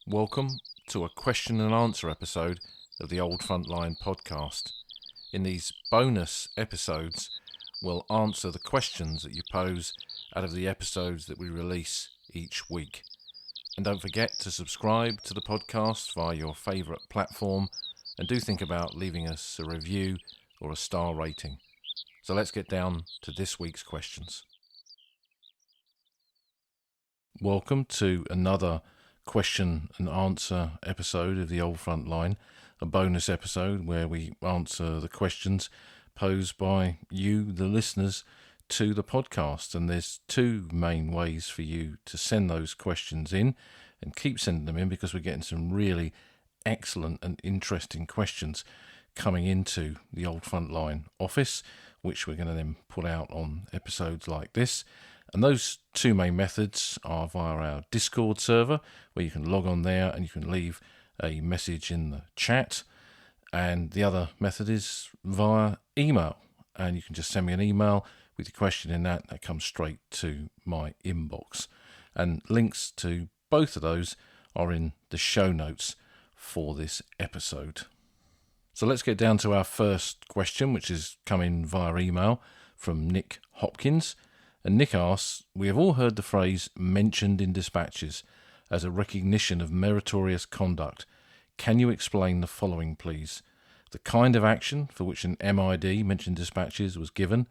Welcome to a question and answer episode of the Old Frontline podcast. In these bonus episodes, we'll answer the questions that you pose out of the episodes that we release each week. And don't forget to subscribe to the podcast via your favourite platform, and do think about leaving us a review or a star rating. So let's get down to this week's questions. Welcome to another question and answer episode of the Old Frontline, a bonus episode where we answer the questions posed by you, the listeners, to the podcast. And there's two main ways for you to send those questions in, and keep sending them in because we're getting some really excellent and interesting questions coming into the Old Frontline office, which we're going to then put out on episodes like this. And those two main methods are via our Discord server, where you can log on there and you can leave a message in the chat. And the other method is via email. And you can just send me an email with your question in that comes straight to my inbox. And links to both of those are in the show notes for this episode. So let's get down to our first question, which is coming via email from Nick Hopkins. And Nick asks, we have all heard the phrase mentioned in dispatches as a recognition of meritorious conduct. Can you explain the following, please? The kind of action for which an MID, mentioned dispatches, was given.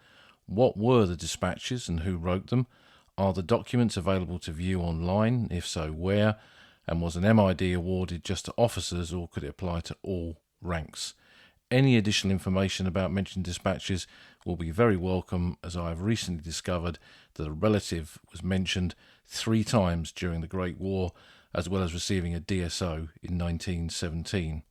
What were the dispatches and who wrote them? Are the documents available to view online? If so, where? And was an MID awarded just to officers, or could it apply to all ranks? Any additional information about mentioned dispatches will be very welcome, as I have recently discovered that a relative was mentioned 3 times during the Great War, as well as receiving a DSO in 1917.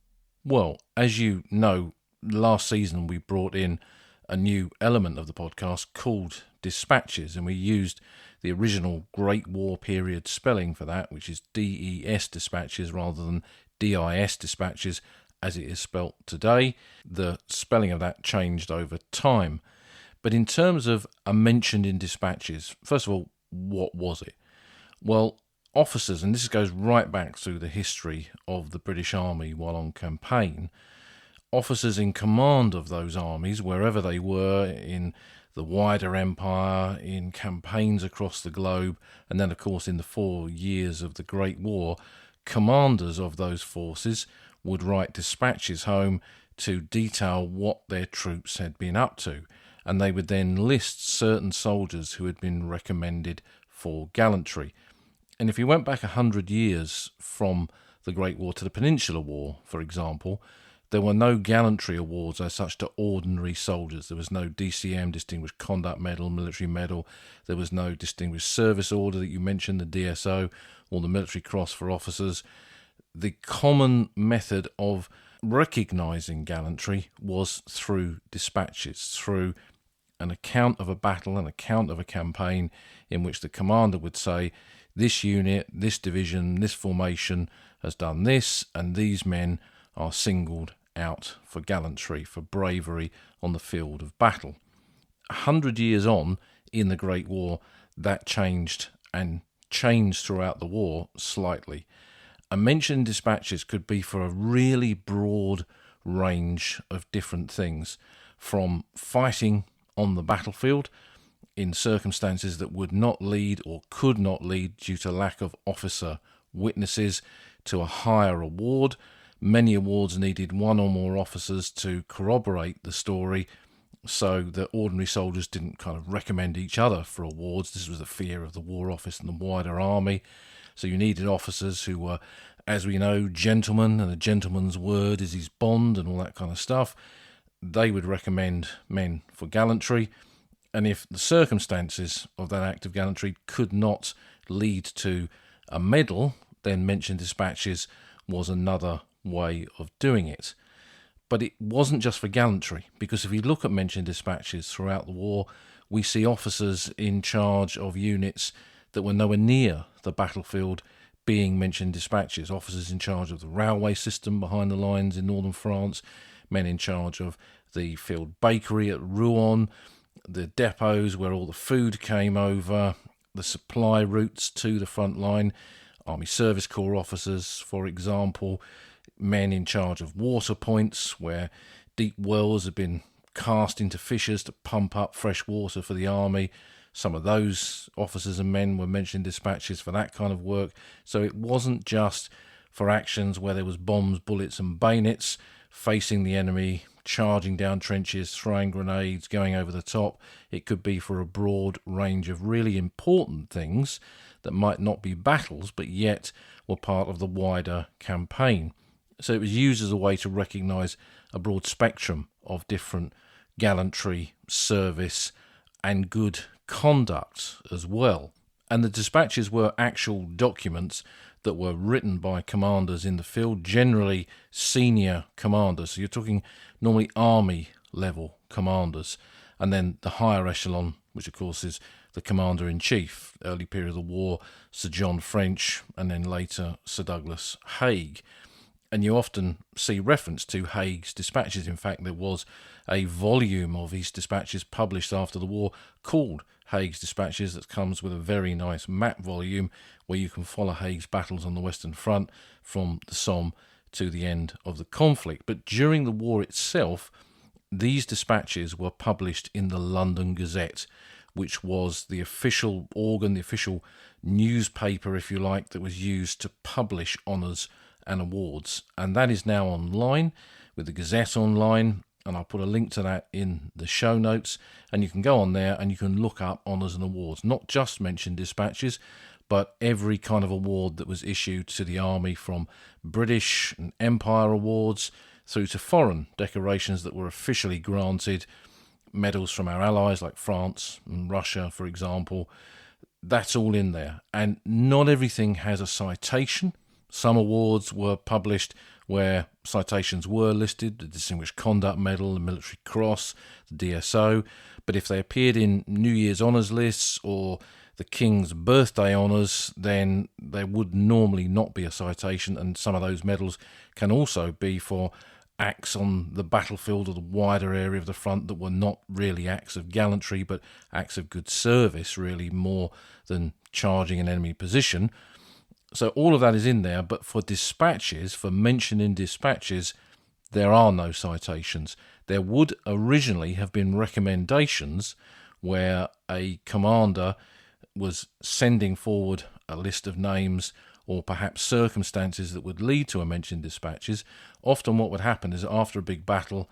Well, as you know, last season we brought in a new element of the podcast called Despatches, and we used the original Great War period spelling for that, which is DES dispatches rather than DIS dispatches, as it is spelt today. The spelling of that changed over time. But in terms of a mentioned in dispatches, first of all, what was it? Well, officers, and this goes right back through the history of the British Army while on campaign, officers in command of those armies, wherever they were in the wider empire, in campaigns across the globe, and then of course in the 4 years of the Great War, commanders of those forces would write dispatches home to detail what their troops had been up to, and they would then list certain soldiers who had been recommended for gallantry. And if you went back 100 years from the Great War to the Peninsular War, for example, there were no gallantry awards as such to ordinary soldiers. There was no DCM, Distinguished Conduct Medal, Military Medal. There was no Distinguished Service Order that you mentioned, the DSO, or the Military Cross for officers. The common method of recognising gallantry was through dispatches, through an account of a battle, an account of a campaign in which the commander would say, this unit, this division, this formation has done this, and these men are singled out for gallantry, for bravery on the field of battle. 100 years on in the Great War, that changed, and changed throughout the war slightly. A mention in dispatches could be for a really broad range of different things, from fighting on the battlefield in circumstances that would not lead or could not lead due to lack of officer witnesses, to a higher award. Many awards needed one or more officers to corroborate the story, so that ordinary soldiers didn't kind of recommend each other for awards. This was the fear of the War Office and the wider army. So you needed officers who were, as we know, gentlemen, and a gentleman's word is his bond and all that kind of stuff. They would recommend men for gallantry. And if the circumstances of that act of gallantry could not lead to a medal, then mentioned dispatches was another way of doing it. But it wasn't just for gallantry, because if you look at mentioned dispatches throughout the war, we see officers in charge of units that were nowhere near the battlefield being mentioned dispatches. Officers in charge of the railway system behind the lines in northern France, men in charge of the field bakery at Rouen, the depots where all the food came over, the supply routes to the front line. Army Service Corps officers, for example, men in charge of water points where deep wells have been cast into fissures to pump up fresh water for the army. Some of those officers and men were mentioned in dispatches for that kind of work. So it wasn't just for actions where there was bombs, bullets and bayonets facing the enemy, charging down trenches, throwing grenades, going over the top. It could be for a broad range of really important things that might not be battles, but yet were part of the wider campaign. So it was used as a way to recognise a broad spectrum of different gallantry, service and good conduct as well. And the dispatches were actual documents that were written by commanders in the field, generally senior commanders. So you're talking normally army level commanders, and then the higher echelon, which of course is the commander-in-chief, early period of the war, Sir John French, and then later Sir Douglas Haig. And you often see reference to Haig's dispatches. In fact, there was a volume of his dispatches published after the war called Haig's Dispatches that comes with a very nice map volume where you can follow Haig's battles on the Western Front from the Somme to the end of the conflict. But during the war itself, these dispatches were published in the London Gazette, which was the official organ, the official newspaper, if you like, that was used to publish honours and awards. And that is now online with the Gazette online, and I'll put a link to that in the show notes, and you can go on there and you can look up honours and awards, not just mentioned dispatches, but every kind of award that was issued to the army, from British and Empire awards through to foreign decorations that were officially granted, medals from our allies like France and Russia, for example. That's all in there. And not everything has a citation. Some awards were published where citations were listed, the Distinguished Conduct Medal, the Military Cross, the DSO, but if they appeared in New Year's honours lists or the King's birthday honours, then there would normally not be a citation, and some of those medals can also be for acts on the battlefield or the wider area of the front that were not really acts of gallantry, but acts of good service, really, more than charging an enemy position. So all of that is in there, but for dispatches, for mention in dispatches, there are no citations. There would originally have been recommendations where a commander was sending forward a list of names or perhaps circumstances that would lead to a mention in dispatches. Often what would happen is after a big battle,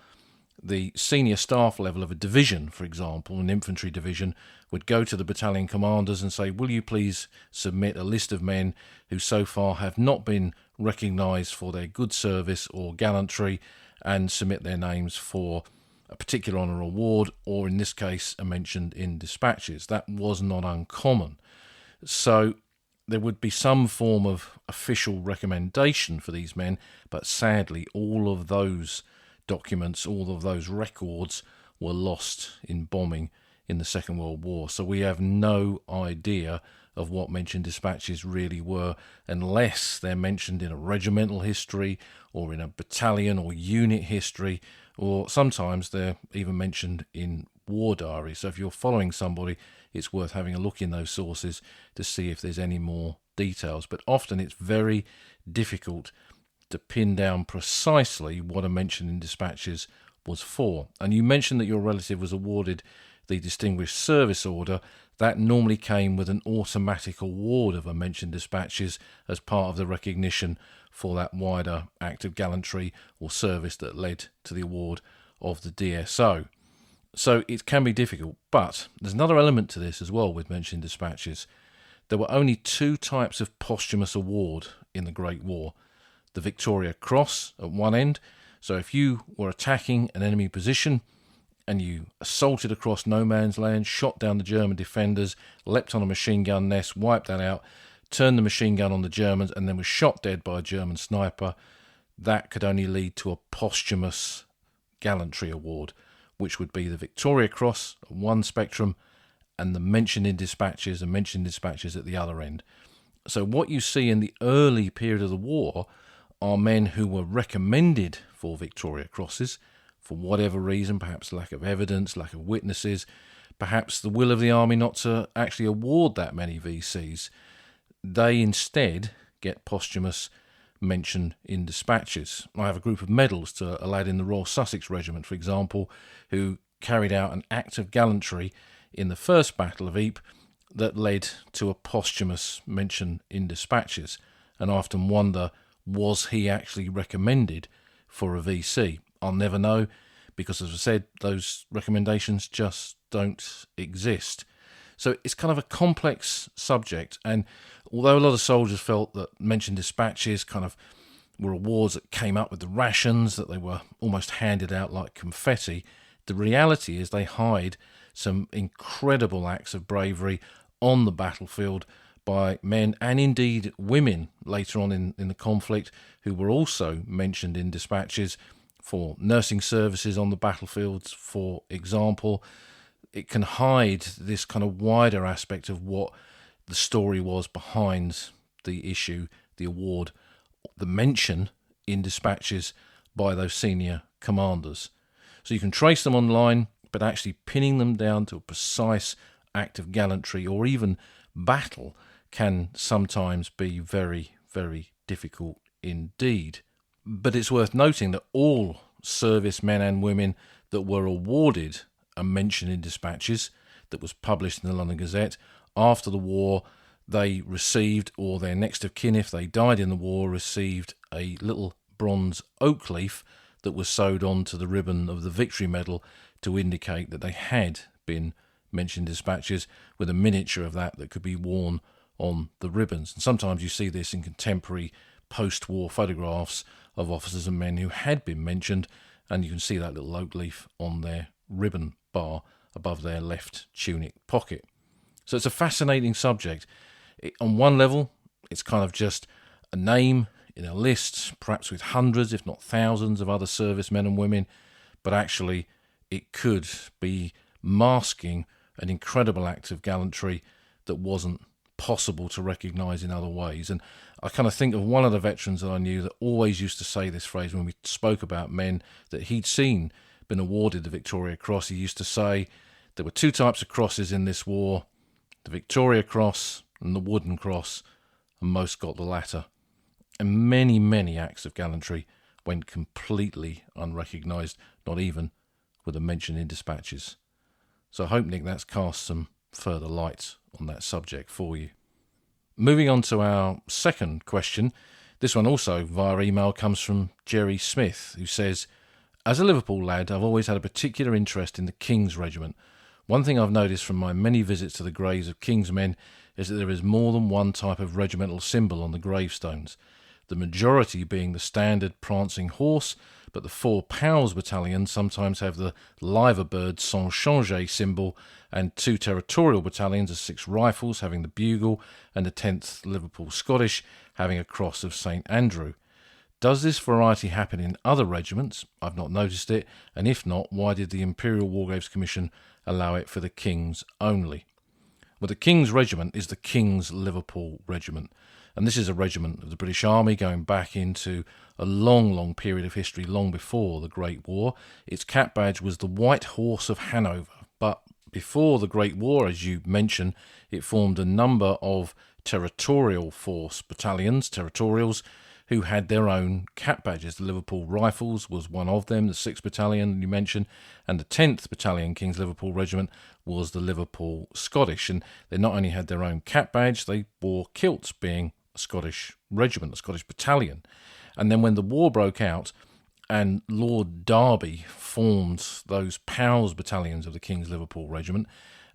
the senior staff level of a division, for example, an infantry division, would go to the battalion commanders and say, will you please submit a list of men who so far have not been recognised for their good service or gallantry, and submit their names for a particular honour or award, or in this case, a mention in dispatches. That was not uncommon. So there would be some form of official recommendation for these men, but sadly all of those documents, all of those records were lost in bombing in the Second World War. So we have no idea of what mentioned dispatches really were, unless they're mentioned in a regimental history or in a battalion or unit history, or sometimes they're even mentioned in war diaries. So if you're following somebody, it's worth having a look in those sources to see if there's any more details. But often it's very difficult to pin down precisely what a mention in dispatches was for. And you mentioned that your relative was awarded the Distinguished Service Order. That normally came with an automatic award of a mention in dispatches as part of the recognition for that wider act of gallantry or service that led to the award of the DSO. So it can be difficult, but there's another element to this as well with mention in dispatches. There were only two types of posthumous award in the Great War. The Victoria Cross at one end, so if you were attacking an enemy position and you assaulted across no man's land, shot down the German defenders, leapt on a machine gun nest, wiped that out, turned the machine gun on the Germans, and then was shot dead by a German sniper, that could only lead to a posthumous gallantry award, which would be the Victoria Cross at one spectrum and the mention in dispatches and mention in dispatches at the other end. So what you see in the early period of the war are men who were recommended for Victoria Crosses for whatever reason, perhaps lack of evidence, lack of witnesses, perhaps the will of the army not to actually award that many VCs. They instead get posthumous mention in dispatches. I have a group of medals to a lad in the Royal Sussex Regiment, for example, who carried out an act of gallantry in the First Battle of Ypres that led to a posthumous mention in dispatches. And I often wonder, was he actually recommended for a VC? I'll never know, because as I said, those recommendations just don't exist. So it's kind of a complex subject, and although a lot of soldiers felt that mentioned dispatches kind of were awards that came up with the rations, that they were almost handed out like confetti, the reality is they hide some incredible acts of bravery on the battlefield by men and indeed women later on in the conflict, who were also mentioned in dispatches for nursing services on the battlefields, for example. It can hide this kind of wider aspect of what the story was behind the issue, the award, the mention in dispatches by those senior commanders. So you can trace them online, but actually pinning them down to a precise act of gallantry or even battle can sometimes be very, very difficult indeed. But it's worth noting that all service men and women that were awarded a mention in dispatches that was published in the London Gazette after the war, they received, or their next of kin if they died in the war, received a little bronze oak leaf that was sewed onto the ribbon of the Victory Medal to indicate that they had been mentioned in dispatches, with a miniature of that could be worn on the ribbons. And sometimes you see this in contemporary post-war photographs of officers and men who had been mentioned, and you can see that little oak leaf on their ribbon bar above their left tunic pocket. So it's a fascinating subject. On one level, it's kind of just a name in a list, perhaps with hundreds, if not thousands, of other servicemen and women, but actually it could be masking an incredible act of gallantry that wasn't possible to recognise in other ways. And I kind of think of one of the veterans that I knew that always used to say this phrase when we spoke about men that he'd seen been awarded the Victoria Cross. He used to say there were two types of crosses in this war, the Victoria Cross and the Wooden Cross, and most got the latter. And many, many acts of gallantry went completely unrecognised, not even with a mention in dispatches. So I hope, Nick, that's cast some further light on that subject for you. Moving on to our second question. This one also via email comes from Jerry Smith, who says, as a Liverpool lad, I've always had a particular interest in the King's Regiment. One thing I've noticed from my many visits to the graves of King's men is that there is more than one type of regimental symbol on the gravestones, the majority being the standard prancing horse, but the 4 Pals battalions sometimes have the liver bird sans changer symbol, and 2 territorial battalions of 6 rifles having the bugle, and the 10th Liverpool Scottish having a cross of St Andrew. Does this variety happen in other regiments? I've not noticed it, and if not, why did the Imperial War Graves Commission allow it for the King's only? Well, the King's Regiment is the King's Liverpool Regiment, and this is a regiment of the British Army going back into a long, long period of history, long before the Great War. Its cap badge was the White Horse of Hanover, but before the Great War, as you mentioned, it formed a number of territorial force battalions, territorials, who had their own cap badges. The Liverpool Rifles was one of them, the 6th Battalion you mentioned, and the 10th Battalion, King's Liverpool Regiment, was the Liverpool Scottish. And they not only had their own cap badge, they wore kilts, being a Scottish regiment, a Scottish battalion. And then when the war broke out and Lord Derby formed those Pals battalions of the King's Liverpool Regiment,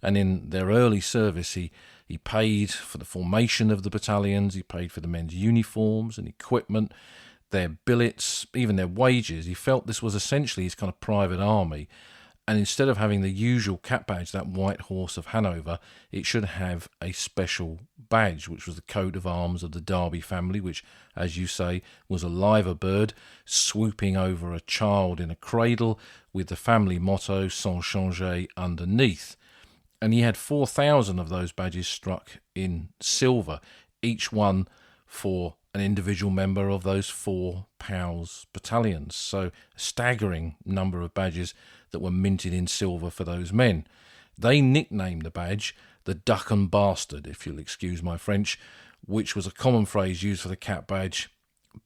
and in their early service he paid for the formation of the battalions, he paid for the men's uniforms and equipment, their billets, even their wages. He felt this was essentially his kind of private army. And instead of having the usual cap badge, that White Horse of Hanover, it should have a special badge, which was the coat of arms of the Derby family, which, as you say, was a liver bird swooping over a child in a cradle with the family motto, sans changer, underneath. And he had 4,000 of those badges struck in silver, each one for an individual member of those 4 Pals battalions. So a staggering number of badges that were minted in silver for those men. They nicknamed the badge the Duck and Bastard, if you'll excuse my French, which was a common phrase used for the cap badge,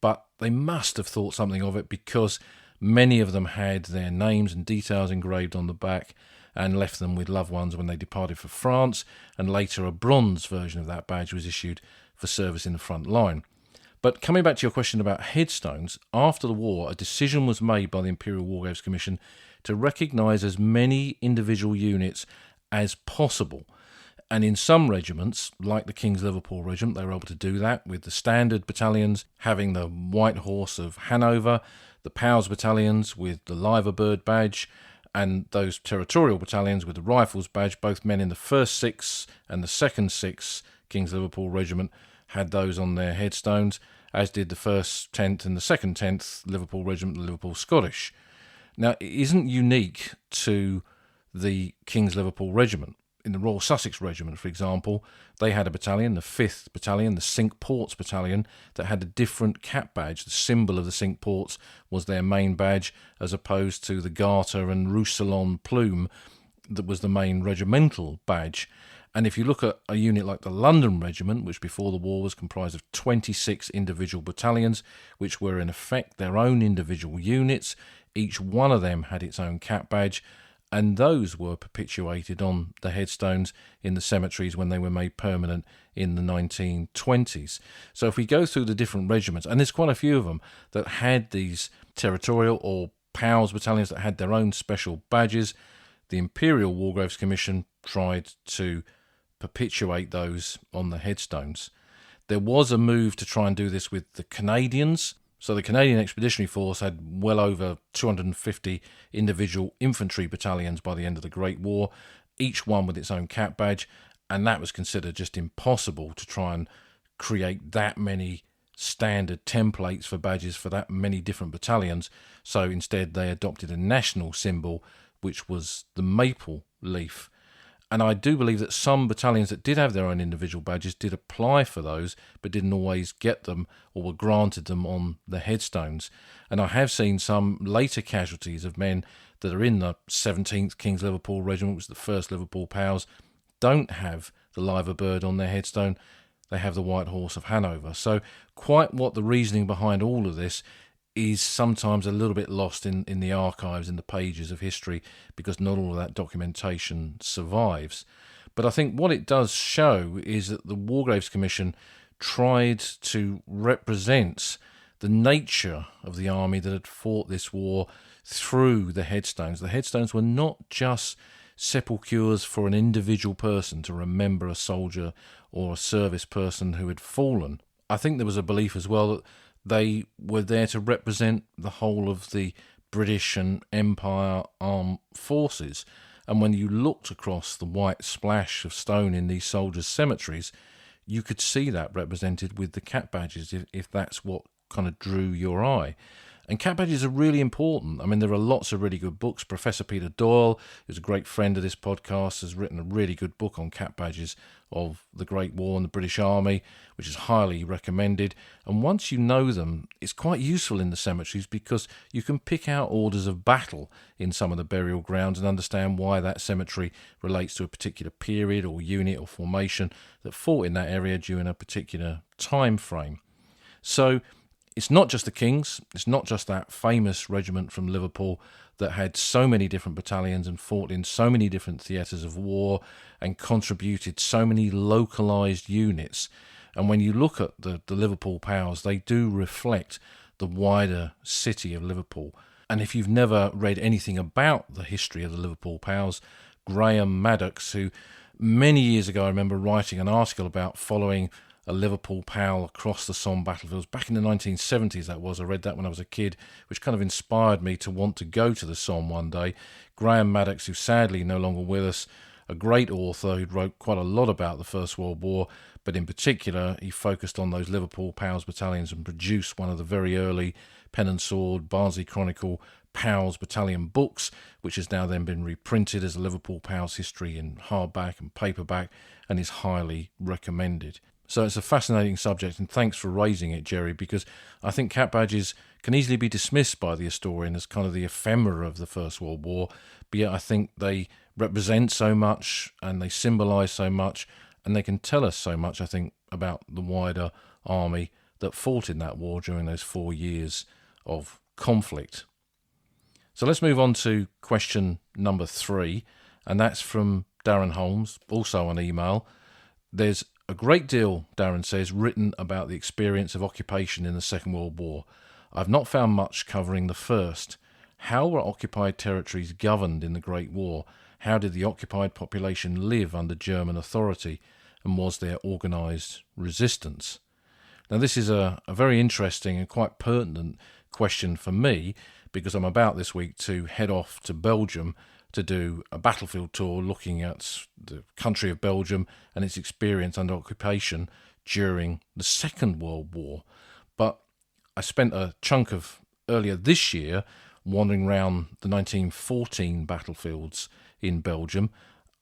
but they must have thought something of it because many of them had their names and details engraved on the back and left them with loved ones when they departed for France, and later a bronze version of that badge was issued for service in the front line. But coming back to your question about headstones, after the war, a decision was made by the Imperial War Graves Commission to recognise as many individual units as possible. And in some regiments, like the King's Liverpool Regiment, they were able to do that, with the standard battalions having the White Horse of Hanover, the POWs battalions with the Liver Bird badge, and those territorial battalions with the Rifles badge. Both men in the first 6 and the second 6 King's Liverpool Regiment had those on their headstones, as did the 1st 10th and the 2nd 10th Liverpool Regiment, the Liverpool Scottish. Now, it isn't unique to the King's Liverpool Regiment. In the Royal Sussex Regiment, for example, they had a battalion, the 5th Battalion, the Cinque Ports Battalion, that had a different cap badge. The symbol of the Cinque Ports was their main badge, as opposed to the Garter and Roussillon plume that was the main regimental badge. And if you look at a unit like the London Regiment, which before the war was comprised of 26 individual battalions, which were in effect their own individual units, each one of them had its own cap badge, and those were perpetuated on the headstones in the cemeteries when they were made permanent in the 1920s. So if we go through the different regiments, and there's quite a few of them that had these territorial or POWs battalions that had their own special badges, the Imperial War Graves Commission tried to perpetuate those on the headstones. There was a move to try and do this with the Canadians. So the Canadian Expeditionary Force had well over 250 individual infantry battalions by the end of the Great War, each one with its own cap badge, and that was considered just impossible to try and create that many standard templates for badges for that many different battalions. So instead they adopted a national symbol, which was the maple leaf. And I do believe that some battalions that did have their own individual badges did apply for those, but didn't always get them or were granted them on the headstones. And I have seen some later casualties of men that are in the 17th King's Liverpool Regiment, which is the 1st Liverpool POWs, don't have the Liver Bird on their headstone. They have the White Horse of Hanover. So quite what the reasoning behind all of this is sometimes a little bit lost in the archives, in the pages of history, because not all of that documentation survives. But I think what it does show is that the War Graves Commission tried to represent the nature of the army that had fought this war through the headstones. The headstones were not just sepulchres for an individual person to remember a soldier or a service person who had fallen. I think there was a belief as well that they were there to represent the whole of the British and Empire armed forces. And when you looked across the white splash of stone in these soldiers' cemeteries, you could see that represented with the cap badges, if that's what kind of drew your eye. And cap badges are really important. I mean, there are lots of really good books. Professor Peter Doyle, who's a great friend of this podcast, has written a really good book on cap badges of the Great War and the British Army, which is highly recommended. And once you know them, it's quite useful in the cemeteries because you can pick out orders of battle in some of the burial grounds and understand why that cemetery relates to a particular period or unit or formation that fought in that area during a particular time frame. So it's not just the Kings, it's not just that famous regiment from Liverpool that had so many different battalions and fought in so many different theatres of war and contributed so many localised units. And when you look at the Liverpool POWs, they do reflect the wider city of Liverpool. And if you've never read anything about the history of the Liverpool POWs, Graham Maddox, who many years ago I remember writing an article about following a Liverpool POW across the Somme battlefields. Back in the 1970s, that was. I read that when I was a kid, which kind of inspired me to want to go to the Somme one day. Graham Maddox, who's sadly no longer with us, a great author who wrote quite a lot about the First World War, but in particular, he focused on those Liverpool POWs battalions and produced one of the very early Pen and Sword, Barnsley Chronicle POWs battalion books, which has now then been reprinted as a Liverpool POWs history in hardback and paperback, and is highly recommended. So it's a fascinating subject, and thanks for raising it, Jerry, because I think cap badges can easily be dismissed by the historian as kind of the ephemera of the First World War, but yet I think they represent so much and they symbolise so much, and they can tell us so much, I think, about the wider army that fought in that war during those 4 years of conflict. So let's move on to question number 3, and that's from Darren Holmes, also on email. There's a great deal, Darren says, written about the experience of occupation in the Second World War. I've not found much covering the First. How were occupied territories governed in the Great War? How did the occupied population live under German authority? And was there organised resistance? Now, this is a very interesting and quite pertinent question for me, because I'm about this week to head off to Belgium to do a battlefield tour looking at the country of Belgium and its experience under occupation during the Second World War. But I spent a chunk of earlier this year wandering around the 1914 battlefields in Belgium,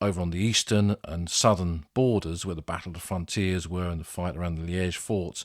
over on the eastern and southern borders where the Battle of the Frontiers were and the fight around the Liège forts.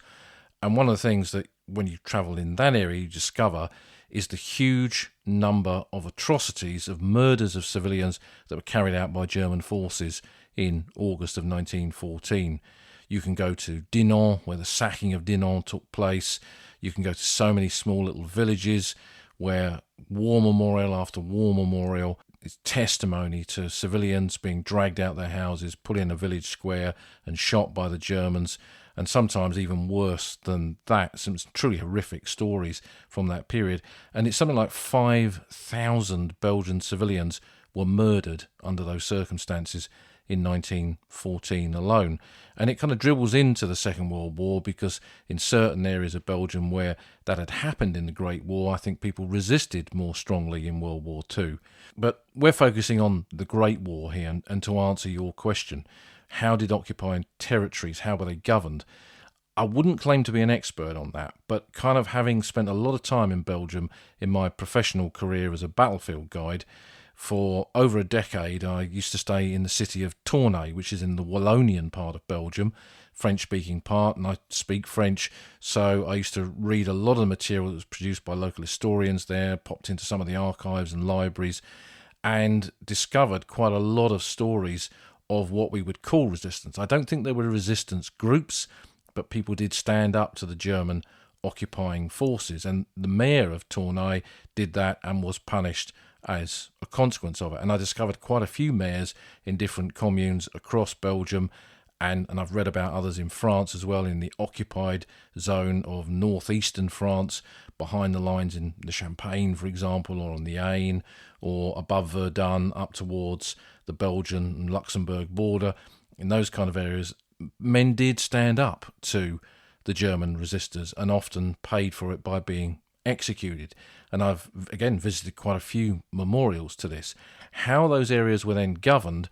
And one of the things that when you travel in that area you discover is the huge number of atrocities, of murders of civilians that were carried out by German forces in August of 1914. You can go to Dinant, where the sacking of Dinant took place. You can go to so many small little villages where war memorial after war memorial is testimony to civilians being dragged out their houses, put in a village square and shot by the Germans, and sometimes even worse than that, some truly horrific stories from that period. And it's something like 5,000 Belgian civilians were murdered under those circumstances in 1914 alone. And it kind of dribbles into the Second World War, because in certain areas of Belgium where that had happened in the Great War, I think people resisted more strongly in World War II. But we're focusing on the Great War here, and to answer your question, how did occupied territories, how were they governed? I wouldn't claim to be an expert on that, but kind of having spent a lot of time in Belgium in my professional career as a battlefield guide, for over a decade I used to stay in the city of Tournai, which is in the Wallonian part of Belgium, French-speaking part, and I speak French, so I used to read a lot of the material that was produced by local historians there, popped into some of the archives and libraries, and discovered quite a lot of stories of what we would call resistance. I don't think there were resistance groups, but people did stand up to the German occupying forces, and the mayor of Tournai did that and was punished as a consequence of it. And I discovered quite a few mayors in different communes across Belgium, and I've read about others in France as well, in the occupied zone of northeastern France, behind the lines in the Champagne, for example, or on the Aisne, or above Verdun, up towards the Belgian and Luxembourg border. In those kind of areas, men did stand up to the German resistors and often paid for it by being executed. And I've, again, visited quite a few memorials to this. How those areas were then governed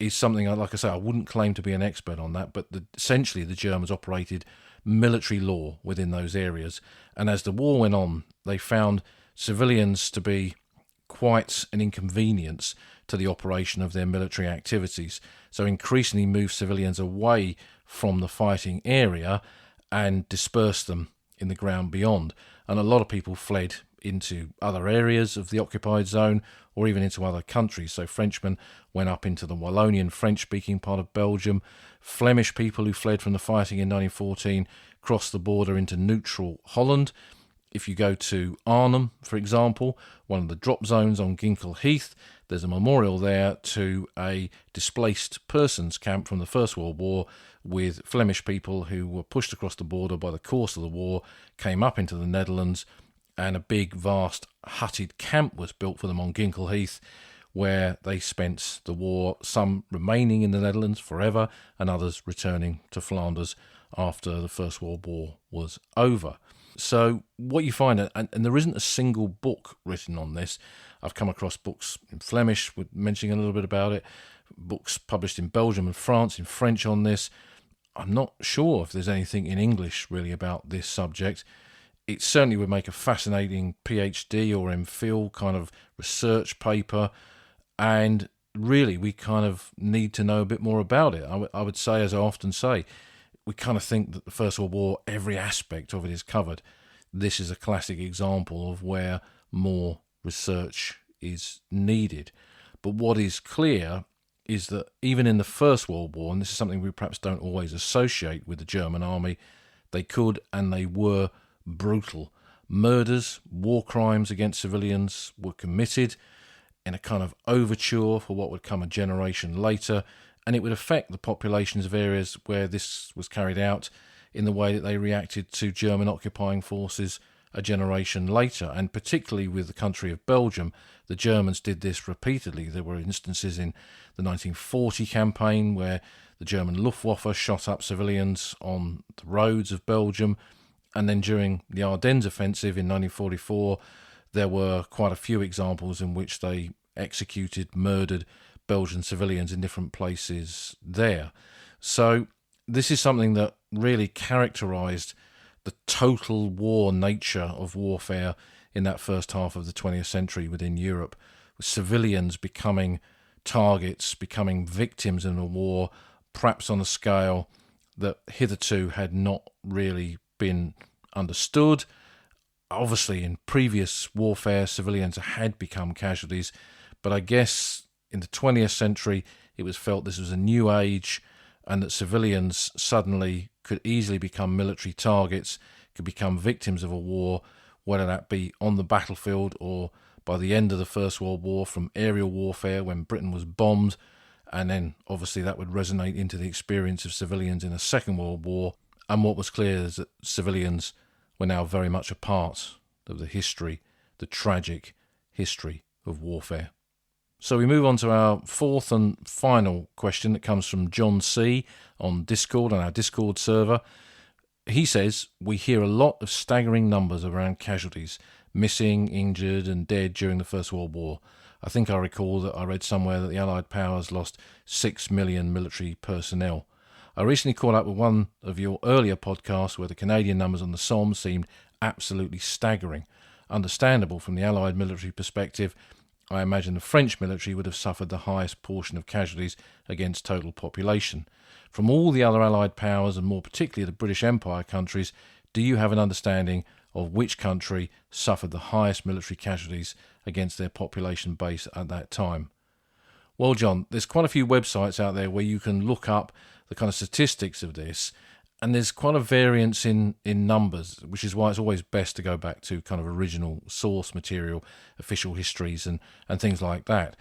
is something, like I say, I wouldn't claim to be an expert on that, but essentially the Germans operated military law within those areas. And as the war went on, they found civilians to be quite an inconvenience to the operation of their military activities. So increasingly moved civilians away from the fighting area and dispersed them in the ground beyond. And a lot of people fled into other areas of the occupied zone, or even into other countries. So Frenchmen went up into the Wallonian French-speaking part of Belgium. Flemish people who fled from the fighting in 1914 crossed the border into neutral Holland. If you go to Arnhem, for example, one of the drop zones on Ginkel Heath, there's a memorial there to a displaced persons camp from the First World War, with Flemish people who were pushed across the border by the course of the war, came up into the Netherlands, and a big, vast, hutted camp was built for them on Ginkel Heath, where they spent the war, some remaining in the Netherlands forever, and others returning to Flanders after the First World War was over. So what you find, and there isn't a single book written on this. I've come across books in Flemish mentioning a little bit about it, books published in Belgium and France in French on this. I'm not sure if there's anything in English really about this subject. It certainly would make a fascinating PhD or MPhil kind of research paper, and really we kind of need to know a bit more about it. I would say, as I often say, we kind of think that the First World War, every aspect of it is covered. This is a classic example of where more research is needed. But what is clear is that even in the First World War, and this is something we perhaps don't always associate with the German army, they could and they were brutal. Murders, war crimes against civilians were committed in a kind of overture for what would come a generation later, and it would affect the populations of areas where this was carried out in the way that they reacted to German occupying forces a generation later. And particularly with the country of Belgium, the Germans did this repeatedly. There were instances in the 1940 campaign where the German Luftwaffe shot up civilians on the roads of Belgium, and then during the Ardennes offensive in 1944 there were quite a few examples in which they executed, murdered Belgian civilians in different places there. So this is something that really characterised the total war nature of warfare in that first half of the 20th century within Europe, with civilians becoming targets, becoming victims in a war, perhaps on a scale that hitherto had not really been understood. Obviously, in previous warfare, civilians had become casualties, but I guess in the 20th century, it was felt this was a new age and that civilians suddenly could easily become military targets, could become victims of a war, whether that be on the battlefield or by the end of the First World War from aerial warfare when Britain was bombed, and then obviously that would resonate into the experience of civilians in the Second World War. And what was clear is that civilians were now very much a part of the history, the tragic history of warfare. So we move on to our fourth and final question that comes from John C. on Discord, on our Discord server. He says, we hear a lot of staggering numbers around casualties, missing, injured and dead during the First World War. I think I recall that I read somewhere that the Allied powers lost 6 million military personnel. I recently caught up with one of your earlier podcasts where the Canadian numbers on the Somme seemed absolutely staggering. Understandable from the Allied military perspective, I imagine the French military would have suffered the highest portion of casualties against total population. From all the other Allied powers, and more particularly the British Empire countries, do you have an understanding of which country suffered the highest military casualties against their population base at that time? Well, John, there's quite a few websites out there where you can look up the kind of statistics of this, and there's quite a variance in numbers, which is why it's always best to go back to kind of original source material, official histories and things like that.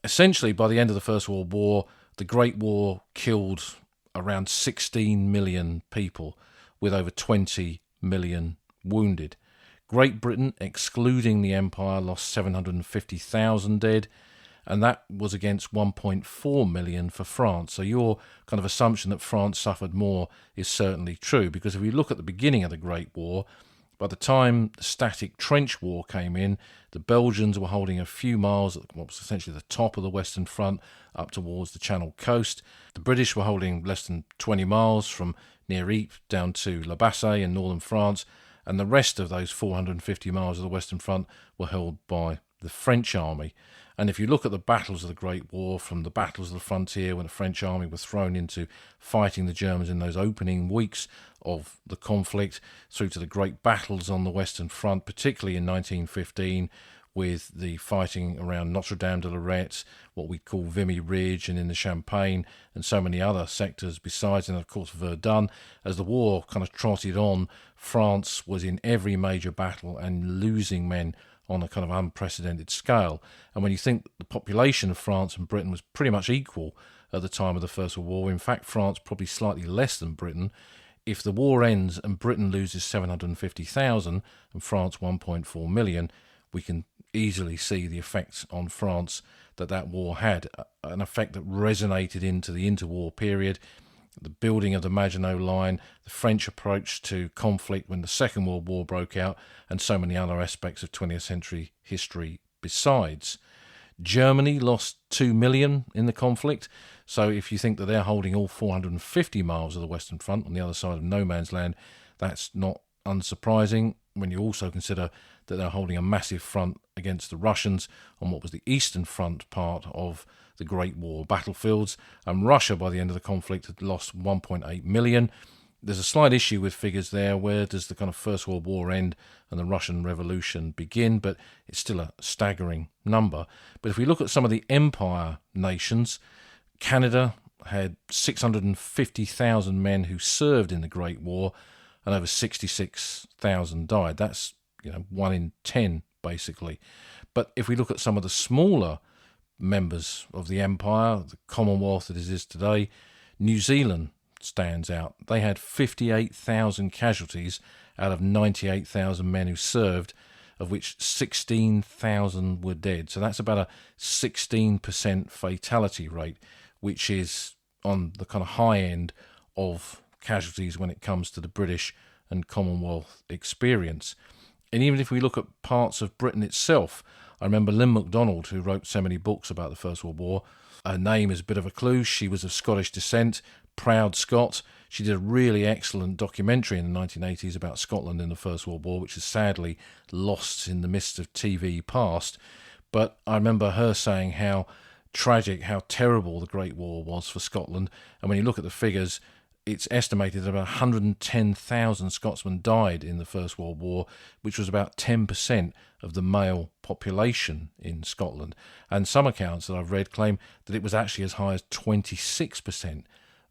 Essentially, by the end of the First World War, the Great War killed around 16 million people, with over 20 million wounded. Great Britain, excluding the Empire, lost 750,000 dead, and that was against 1.4 million for France. So your kind of assumption that France suffered more is certainly true, because if we look at the beginning of the Great War, by the time the Static Trench War came in, the Belgians were holding a few miles at what was essentially the top of the Western Front up towards the Channel coast. The British were holding less than 20 miles from near Ypres down to La Bassée in northern France, and the rest of those 450 miles of the Western Front were held by the French army. And if you look at the battles of the Great War, from the battles of the frontier when the French army was thrown into fighting the Germans in those opening weeks of the conflict, through to the great battles on the Western Front, particularly in 1915, with the fighting around Notre-Dame de Lorette, what we call Vimy Ridge, and in the Champagne, and so many other sectors besides, and of course Verdun. As the war kind of trotted on, France was in every major battle and losing men on a kind of unprecedented scale. And when you think the population of France and Britain was pretty much equal at the time of the First World War, in fact France probably slightly less than Britain, if the war ends and Britain loses 750,000 and France 1.4 million, we can easily see the effects on France that war had, an effect that resonated into the interwar period, the building of the Maginot Line, the French approach to conflict when the Second World War broke out, and so many other aspects of 20th century history besides. Germany lost 2 million in the conflict, so if you think that they're holding all 450 miles of the Western Front on the other side of no man's land, that's not unsurprising when you also consider that they're holding a massive front against the Russians on what was the Eastern Front part of the Great War battlefields. And Russia, by the end of the conflict, had lost 1.8 million. There's a slight issue with figures there. Where does the kind of First World War end and the Russian Revolution begin? But it's still a staggering number. But if we look at some of the empire nations, Canada had 650,000 men who served in the Great War, and over 66,000 died. That's 1 in 10 basically. But if we look at some of the smaller members of the Empire, the Commonwealth as it is today, New Zealand stands out. They had 58,000 casualties out of 98,000 men who served, of which 16,000 were dead. So that's about a 16% fatality rate, which is on the kind of high end of casualties when it comes to the British and Commonwealth experience. And even if we look at parts of Britain itself, I remember Lynn MacDonald, who wrote so many books about the First World War. Her name is a bit of a clue. She was of Scottish descent, proud Scot. She did a really excellent documentary in the 1980s about Scotland in the First World War, which is sadly lost in the mist of TV past. But I remember her saying how tragic, how terrible the Great War was for Scotland. And when you look at the figures, it's estimated that about 110,000 Scotsmen died in the First World War, which was about 10% of the male population in Scotland. And some accounts that I've read claim that it was actually as high as 26%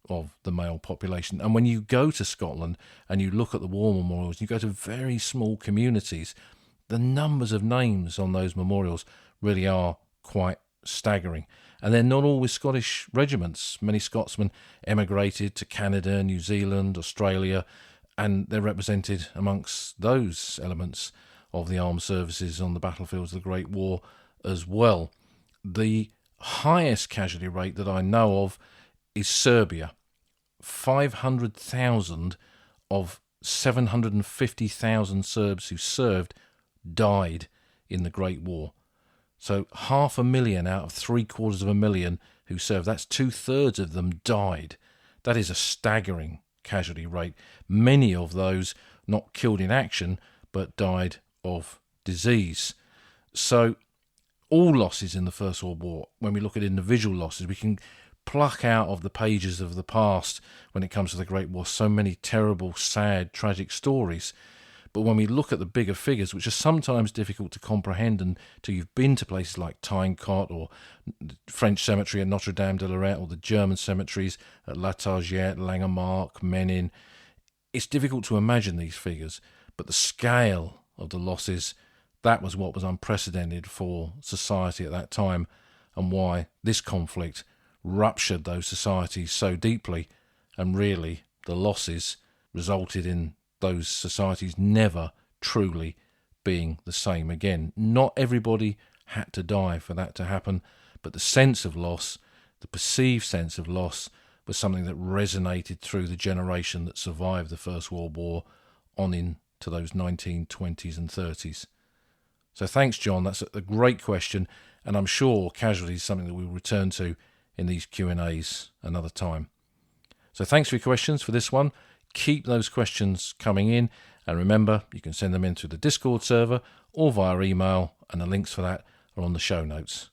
of the male population. And when you go to Scotland and you look at the war memorials, you go to very small communities, the numbers of names on those memorials really are quite staggering. And they're not always Scottish regiments. Many Scotsmen emigrated to Canada, New Zealand, Australia, and they're represented amongst those elements of the armed services on the battlefields of the Great War as well. The highest casualty rate that I know of is Serbia. 500,000 of 750,000 Serbs who served died in the Great War. So 500,000 out of 750,000 who served, that's 2/3 of them died. That is a staggering casualty rate. Many of those not killed in action, but died of disease. So all losses in the First World War, when we look at individual losses, we can pluck out of the pages of the past when it comes to the Great War so many terrible, sad, tragic stories. But when we look at the bigger figures, which are sometimes difficult to comprehend until you've been to places like Tyncott or the French cemetery at Notre Dame de Lorette or the German cemeteries at La Targette, Langemarck, Menin, it's difficult to imagine these figures. But the scale of the losses, that was what was unprecedented for society at that time, and why this conflict ruptured those societies so deeply, and really the losses resulted in those societies never truly being the same again. Not everybody had to die for that to happen, but the sense of loss, the perceived sense of loss, was something that resonated through the generation that survived the First World War on into those 1920s and 30s. So thanks, John. That's a great question, and I'm sure casualties is something that we'll return to in these Q&As another time. So thanks for your questions for this one. Keep those questions coming in, and remember, you can send them in through the Discord server or via email, and the links for that are on the show notes.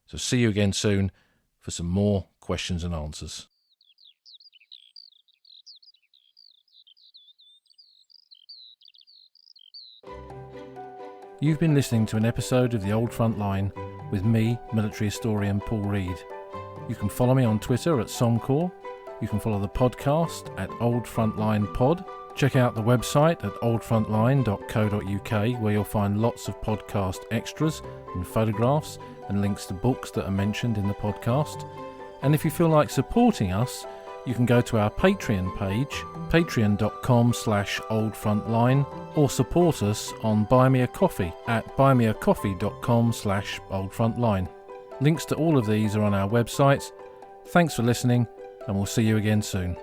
So see you again soon for some more questions and answers. You've been listening to an episode of The Old Front Line with me, military historian Paul Reed. You can follow me on Twitter at Somcor. You can follow the podcast at Old Frontline Pod. Check out the website at oldfrontline.co.uk, where you'll find lots of podcast extras and photographs and links to books that are mentioned in the podcast. And if you feel like supporting us, you can go to our Patreon page, patreon.com/oldfrontline, or support us on Buy Me a Coffee at buymeacoffee.com/oldfrontline. Links to all of these are on our website. Thanks for listening, and we'll see you again soon.